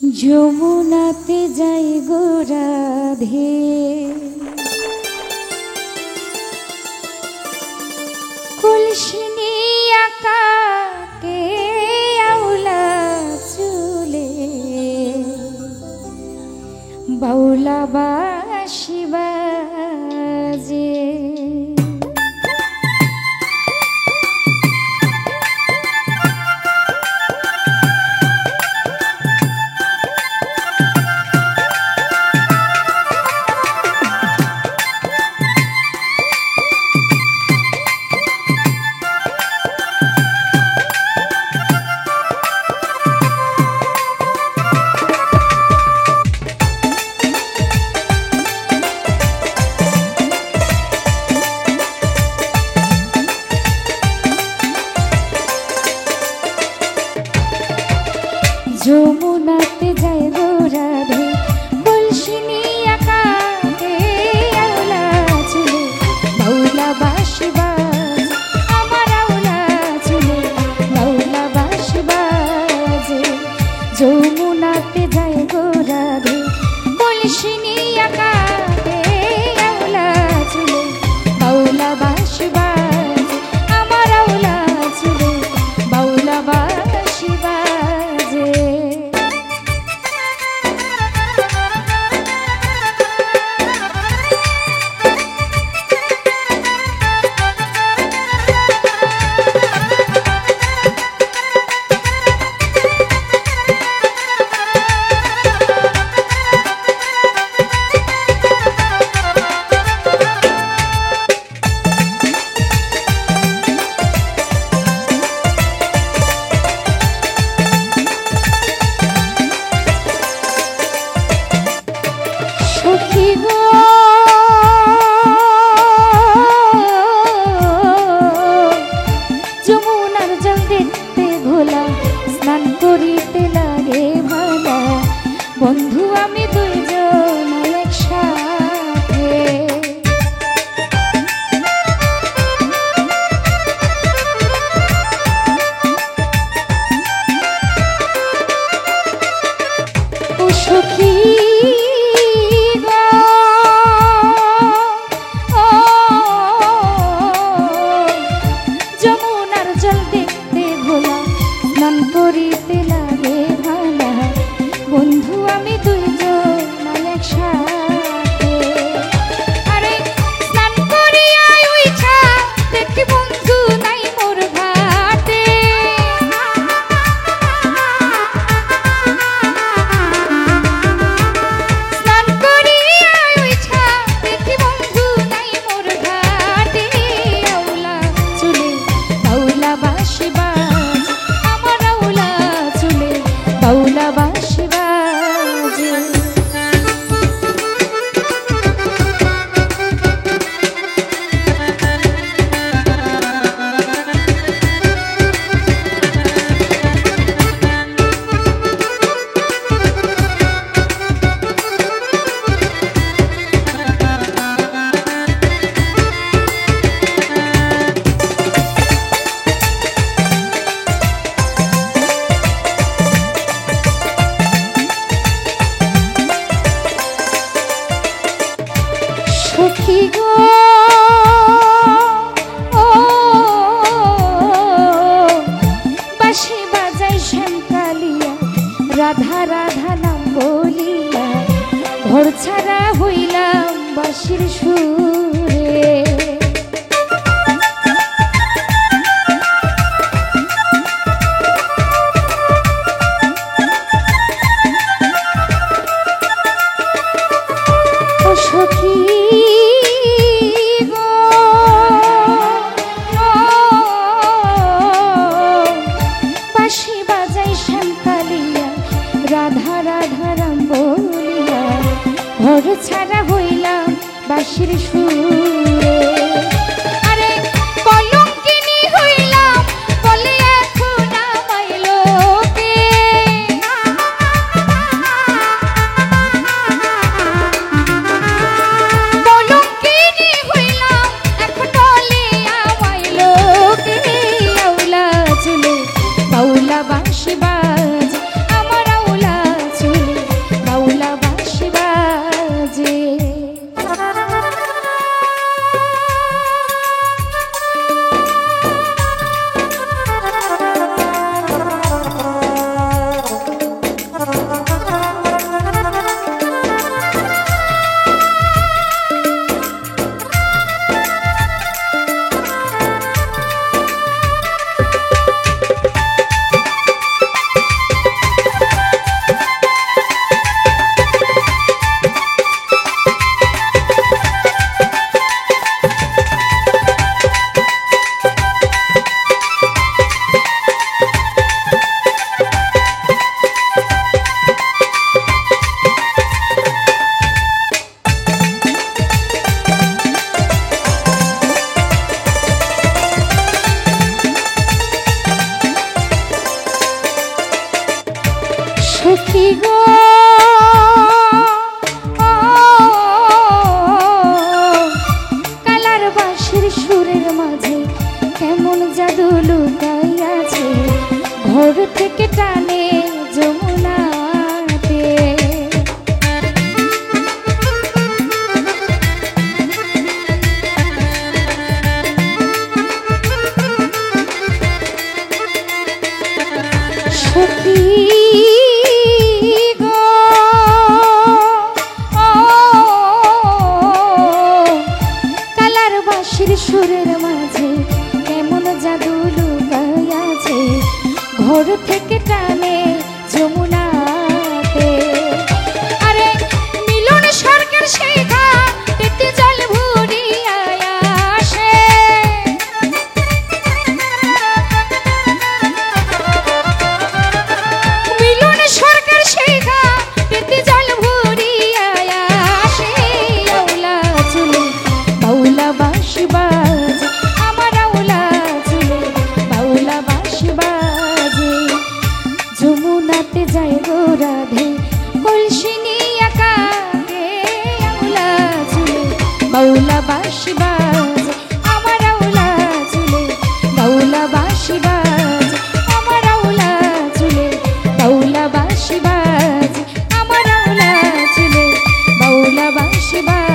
যমুনাতে যাই গো রাধে, কলসি নিয়া কাকে আউলা চুলে, বাউলা বাঁশি বাজে। যমুনাতে যাই গো রাধে, কলসি নিয়া কাকে আউলা চুলে, বাউলা বাঁশি বাজে। আমার আউলা চুলে বাউলা বাঁশি বাজে। যমুনাতে যাই গো রাধে, কলসি নিয়া কাকে আউলা চুলে, বাউলা বাঁশি বাজে। আমার আউলা চুলে বাউলা বাঁশি বাজে। যমুনার জল দেখতে ঘোলা, স্নান করিতে লাগে ভালা, বন্ধু আমি দুইজন একসাথে। ও সখী করিতে লাগে ভালা, বন্ধু আমি দুইজন একসাথে। আরে স্নান করিয়া উইঠা দেখি বন্ধু নাই মোর ঘাটে। স্নান করিয়া উইঠা দেখি বন্ধু নাই মোর ঘাটে। আউলা চুলে বাউলা বাঁশি বাজে, বাউলা বাঁশি বাজে। সখী গো ও বাঁশি বাজাই শ্যামকালিয়া, রাধা রাধা নাম বলিয়া, ঘর ছাড়া হইলাম বাঁশির সুরে। ও সখী রাধা রাধা রাম বলিয়া, ঘর ছাড়া হইলাম বাঁশির সুরে। আরে কলঙ্কিনী হইলাম বলে এখন আমায় লোকে, কলঙ্কিনী হইলাম এখন বলে আমায় লোকে। আউলা চুলে বাউলা বাঁশি বাজে, আমার আউলা চুলে সখী গো কালার বাঁশির সুরের মাঝে কেমন জাদু লুকাইয়াছে ঘর থেকে টানে যমুনাতে সখী গো কালার বাঁশির সুরের মাঝে কেমন জাদু লুকাইয়াছে ঘর থেকে টানে যমুনাতে আরে মিলন স্বর্গের সেই ঘাটেতে জল ভরিয়া আসে মিলন স্বর্গের সেই ঘাটেতে জল ভরিয়া আসে আউলা চুলে বাউলা বাঁশি বাজে আমার আউলা চুলে বাউলা বাঁশি বাজে যমুনাতে যায় গো রাধে কলসি নিয়া কাঁদে আউলা চুলে বাউলা বাঁশি বাজে আমার আউলা চুলে বাউলা বাঁশি বাজে আমার আউলা চুলে বাউলা বাঁশি বাজে আমার আউলা চুলে বাউলা বাঁশি বাজে